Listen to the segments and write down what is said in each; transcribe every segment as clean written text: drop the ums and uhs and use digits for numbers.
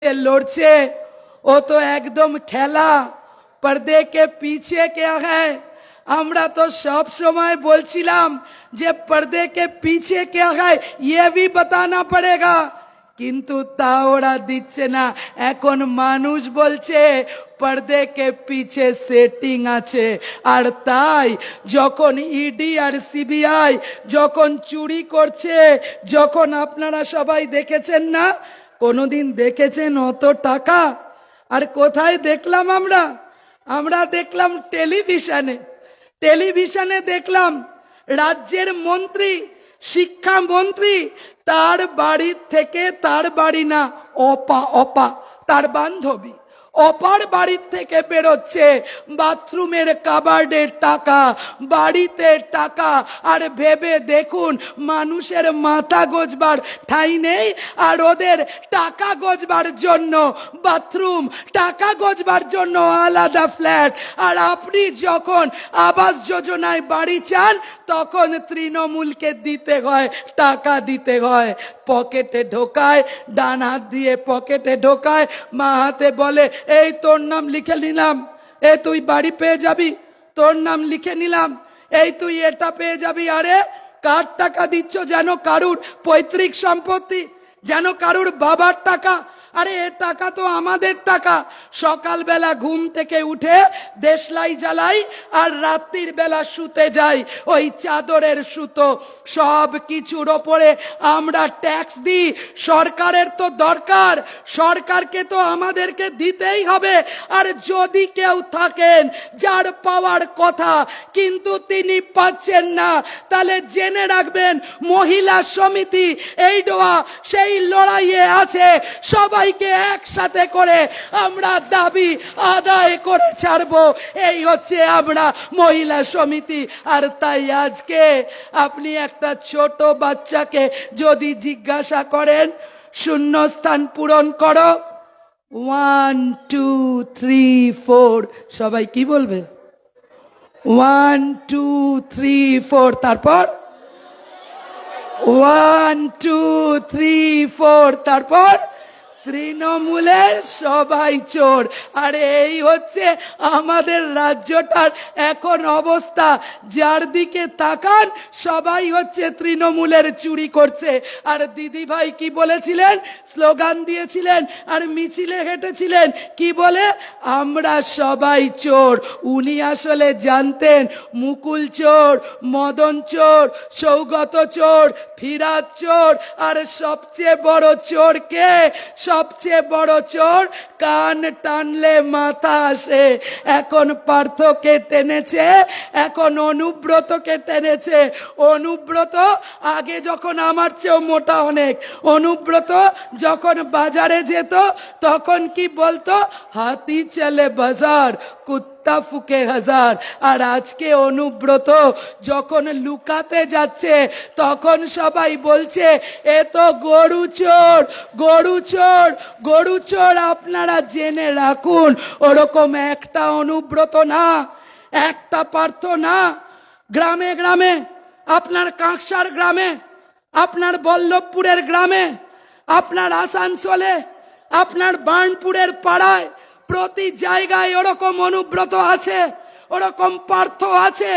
লড়ছে ও তো একদম খেলা पर्दे के पीछे क्या है। আমরা তো সব সময় বলছিলাম যে पर्दे के पीछे क्या है ये भी बताना पड़ेगा, কিন্তু তা ওরা দিচ্ছে না। এখন মানুষ বলছে पर्दे के पीछे সেটিং আছে। আর তাই যখন ইডি আর সিবিআই যখন চুরি করছে, যখন আপনারা সবাই দেখেছেন না, কোনোদিন দেখেছেন অত টাকা? আর কোথায় দেখলাম আমরা দেখলাম টেলিভিশনে দেখলাম রাজ্যের মন্ত্রী, শিক্ষামন্ত্রী, তার বাড়ি থেকে, তার বাড়ি না, অপা তার বান্ধবী অপার বাড়ির থেকে বেরোচ্ছে বাথরুমের কাবার্ডের টাকা, বাড়িতে টাকা। আর ভেবে দেখুন মানুষের মাথা গোজবার ঠাঁই নেই, আর ওদের টাকা গোজবার জন্য বাথরুম, টাকা গোজবার জন্য আলাদা ফ্ল্যাট। আর আপনি যখন আবাস যোজনায় বাড়ি চান তখন তৃণমূলকে দিতে হয়, টাকা দিতে হয়। পকেটে ঢোকায়, ডান হাত দিয়ে পকেটে ঢোকায়, মা হাতে বলে এই তোর নাম লিখে নিলাম, এই তুই বাড়ি পেয়ে যাবি, তোর নাম লিখে নিলাম, এই তুই এটা পেয়ে যাবি। আরে কার টাকা দিচ্ছ? যেন কারুর পৈতৃক সম্পত্তি, যেন কারুর বাবার টাকা। আরে এ টাকা তো আমাদের টাকা। সকালবেলা ঘুম থেকে উঠে দেশলাই জ্বালাই আর রাত্রির বেলা শুতে যাই, ওই চাদরের সুতো সব কিছুর ওপরে আমরা ট্যাক্স দিই। সরকারের তো দরকার, সরকারকে তো আমাদেরকে দিতেই হবে। আর যদি কেউ থাকেন যার পাওয়ার কথা কিন্তু তিনি পাচ্ছেন না, তাহলে জেনে রাখবেন মহিলা সমিতি এই ডোয়া সেই লড়াইয়ে আছে। সবাইকে একসাথে করে আমরা দাবি আদায় করে ছাড়বো, এই হচ্ছে আমরা মহিলা সমিতি। আর তাই আজকে আপনি একটা ছোট বাচ্চাকে যদি জিজ্ঞাসা করেন শূন্যস্থান পূরণ করো 1 2 3 4, সবাই কি বলবে? 1 2 3 4, তারপর 1 2 3 4, তারপর তৃণমূলের সবাই চোর। আর এই হচ্ছে আমাদের রাজ্যটার এখন অবস্থা। যার দিকে তাকান সবাই হচ্ছে তৃণমূলের চুরি করছে। আর দিদি ভাই কি বলেছিলেন? স্লোগান দিয়েছিলেন আর মিছিলে হেঁটেছিলেন, কি বলে? আমরা সবাই চোর। উনি আসলে জানতেন মুকুল চোর, মদন চোর, সৌগত চোর, ফিরাদ চোর, আর সবচেয়ে বড় চোর কে? সবচেয়ে বড় চোর কান টানলে মাথা আসে। এখন পার্থকে টেনেছে, এখন অনুব্রতকে টেনেছে। অনুব্রত আগে যখন আমার চেয়েও মোটা অনেক, অনুব্রত যখন বাজারে যেত তখন কি বলতো? হাতি চলে বাজার কুত্তা ফুকে হাজার। আর আজকে অনুব্রত যখন লুকাতে যাচ্ছে তখন সবাই বলছে এ তো গরু চোর, গরু চোর, গরু চোর। আপনারা জেনে রাখুন ওরকম একটা অনুব্রত না, একটা পার্থ না। গ্রামে গ্রামে, আপনার কাঁকসার গ্রামে, আপনার বল্লভপুরের গ্রামে, আপনার আসানসোলে, আপনার বার্নপুরের পাড়ায়, প্রতি জায়গায় ওরকম অনুব্রত আছে, ওরকম পার্থ আছে।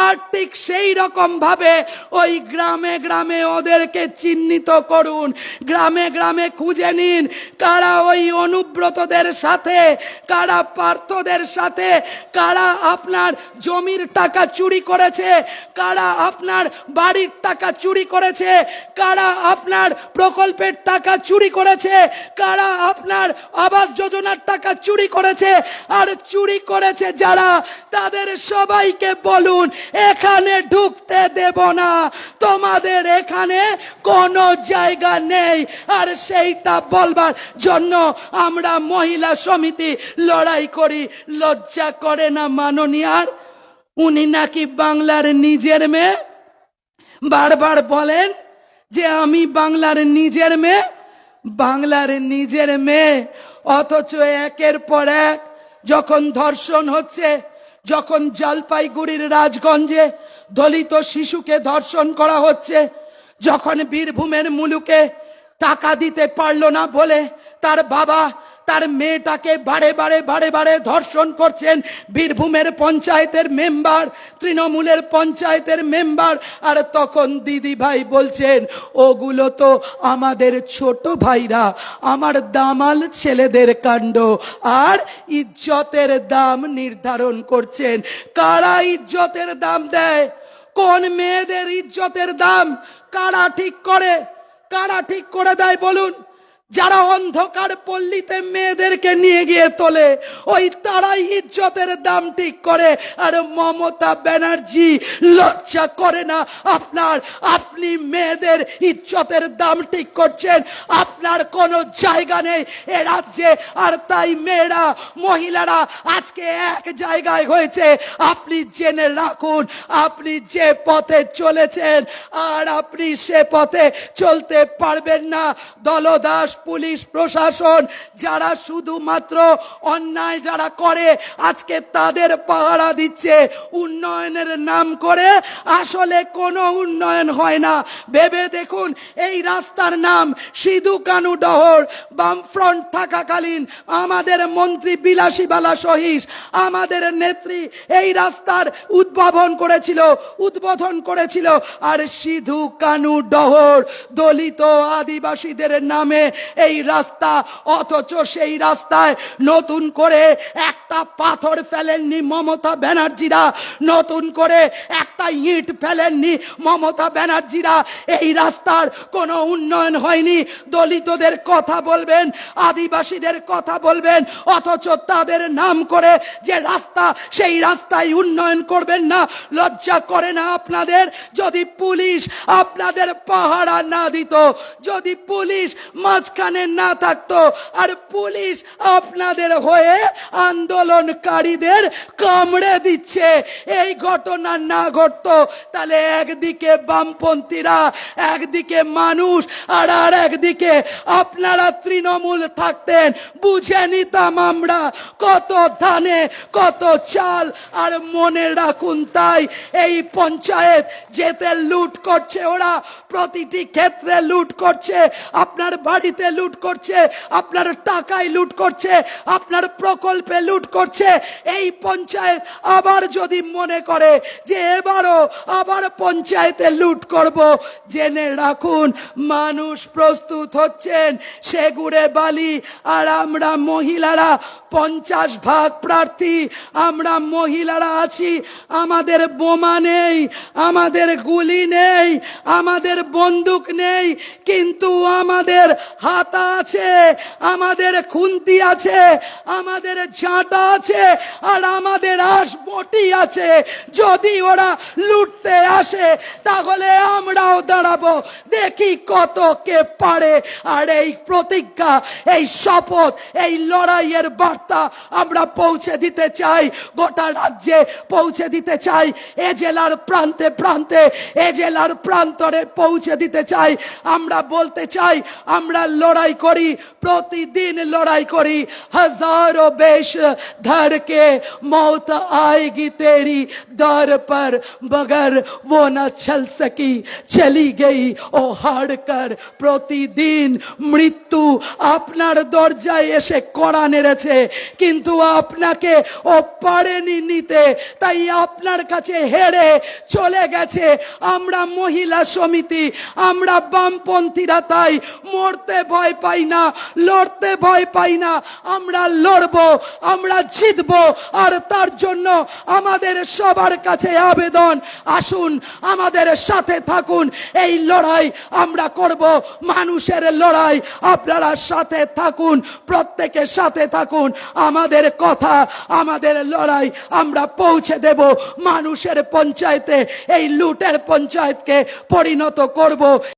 আর ঠিক সেই রকম ভাবে ওই গ্রামে গ্রামে ওদেরকে চিহ্নিত করুন, গ্রামে গ্রামে খুঁজে নিন কারা ওই অনুব্রতদের সাথে, কারা পার্থদের সাথে, কারা আপনার জমির টাকা চুরি করেছে, কারা আপনার বাড়ির টাকা চুরি করেছে, কারা আপনার প্রকল্পের টাকা চুরি করেছে, কারা আপনার আবাস যোজনার টাকা চুরি করেছে। আর চুরি করেছে যারা, তাদের সবাইকে বলুন এখানে ঢুকতে দেব না, তোমাদের এখানে কোনো জায়গা নেই। আর সেইটা বলবার জন্য আমরা মহিলা সমিতি লড়াই করি। লজ্জা করে না মাননীয়ার? উনি নাকি বাংলার নিজের মেয়ে, বারবার বলেন যে আমি বাংলার নিজের মেয়ে, বাংলার নিজের মেয়ে। অথচ একের পর এক যখন ধর্ষণ হচ্ছে, যখন জলপাইগুড়ির রাজগঞ্জে দলিত শিশুকে ধর্ষণ করা হচ্ছে, যখন বীরভূমের মুলুকে টাকা দিতে পারলো না বলে তার বাবা তার মেয়েটাকে বারে বারে ধর্ষণ করছেন বীরভূমের পঞ্চায়েতের মেম্বার, তৃণমূলের পঞ্চায়েতের মেম্বার। আর তখন দিদি ভাই বলছেন ওগুলো তো আমাদের ছোট ভাইরা, আমার দামাল ছেলেদের কাণ্ড। আর ইজ্জতের দাম নির্ধারণ করছেন। কারা ইজ্জতের দাম দেয়? কোন মেয়েদের ইজ্জতের দাম কারা ঠিক করে? কারা ঠিক করে দেয় বলুন? যারা অন্ধকার পল্লীতে মেয়েদেরকে নিয়ে গিয়ে তোলে, ওই তারাই ইজ্জতের দাম ঠিক করে। আর মমতা ব্যানার্জি লজ্জা করে না আপনার? আপনি মেয়েদের ইজ্জতের দাম ঠিক করছেন, আপনার কোনো জায়গা নেই এ রাজ্যে। আর তাই মেয়েরা, মহিলারা আজকে এক জায়গায় হয়েছে। আপনি জেনে রাখুন, আপনি যে পথে চলেছেন আর আপনি সে পথে চলতে পারবেন না। দলদাস পুলিশ প্রশাসন যারা শুধুমাত্র অন্যায় যারা করে আজকে তাদের পাহারা দিচ্ছে উন্নয়নের নাম করে। আসলে কোনো উন্নয়ন হয় না। ভেবে দেখুন, এই রাস্তার নাম সিধু কানু ডহর। বামফ্রন্ট থাকাকালীন আমাদের মন্ত্রী বিলাসী বালা সহিস, আমাদের নেত্রী এই রাস্তার উদ্বোধন করেছিল। আর সিধু কানু ডহর দলিত আদিবাসীদের নামে এই রাস্তা, অথচ সেই রাস্তায় নতুন করে একটা পাথর ফেলেননি মমতা ব্যানার্জিরা, নতুন করে একটা ইট ফেলেননি মমতা ব্যানার্জিরা। এই রাস্তার কোনো উন্নয়ন হয়নি। দলিতদের কথা বলবেন, আদিবাসীদের কথা বলবেন, অথচ তাদের নাম করে যে রাস্তা, সেই রাস্তায় উন্নয়ন করবেন না। লজ্জা করে না আপনাদের? যদি পুলিশ আপনাদের পাহারা না দিত, যদি পুলিশ মাঝখানে না থাকতো, আর পুলিশ আপনাদের হয়ে আন্দোলনকারীদের কামড়ে দিচ্ছে, এই ঘটনা না ঘটতো, তাহলে একদিকে বামপন্থীরা, একদিকে মানুষ, আর একদিকে আপনারা তৃণমূল থাকতেন। বুঝে নিতাম আমরা কত ধানে কত চাল। আর মনে রাখুন, তাই এই পঞ্চায়েত যেতে লুট করছে ওরা, প্রতিটি ক্ষেত্রে লুট করছে। আপনার বাড়িতে লুট করছে, আপনার টাকায় লুট করছে, আপনার প্রকল্পে লুট করছে। এই পঞ্চায়েত আবার যদি মনে করে যে এবারও আবার পঞ্চায়েতে লুট করব, জেনে রাখুন মানুষ প্রস্তুত হচ্ছেন সেগুড়ে বালি। আর আমরা মহিলারা 50 ভাগ প্রার্থী, আমরা মহিলারা আছি। আমাদের বোমা নেই, আমাদের গুলি নেই, আমাদের বন্দুক নেই, কিন্তু আমাদের হাতা আছে, আমাদের খুন্তি আছে, আমাদের ঝাঁটা আছে, আর আমাদের আঁশবটি আছে। যদি ওরা লুটতে আসে তাহলে আমরাও দাঁড়াবো, দেখি কত কে পারে। আর এই প্রতিজ্ঞা, এই শপথ, এই লড়াইয়ের বার্তা আমরা পৌঁছে দিতে চাই, গোটা রাজ্যে পৌঁছে দিতে চাই, এ জেলার প্রান্তে প্রান্তে, এ জেলার প্রান্তরে পৌঁছে দিতে চাই। আমরা বলতে চাই, আমরা লড়াই করি, প্রতিদিন লড়াই করি। হাজারোं বেশ ধর के मौत आएगी तेरी दर पर, मगर वो न चल सकी चली गई ও হাড় কর। প্রতিদিন মৃত্যু আপনার দরজায় এসে কড়া নেড়েছে, কিন্তু আপনাকে ও পারেনি নিতে, তাই আপনার কাছে হেরে চলে গেছে। আমরা মহিলা সমিতি, আমরা বামপন্থীরা তাই মরতে ভয় পাই না, লড়তে ভয় পাই না। আমরা লড়বো, আমরা জিতবো। আর তার জন্য আমাদের সবার কাছে আবেদন, আসুন আমাদের সাথে থাকুন। এই লড়াই আমরা করব, মানুষের লড়াই। আপনারা সাথে থাকুন, প্রত্যেকের সাথে থাকুন। আমাদের কথা, আমাদের লড়াই আমরা পৌঁছে দেব মানুষের পঞ্চায়েতে। এই লুটের পঞ্চায়েতকে পরিণত করব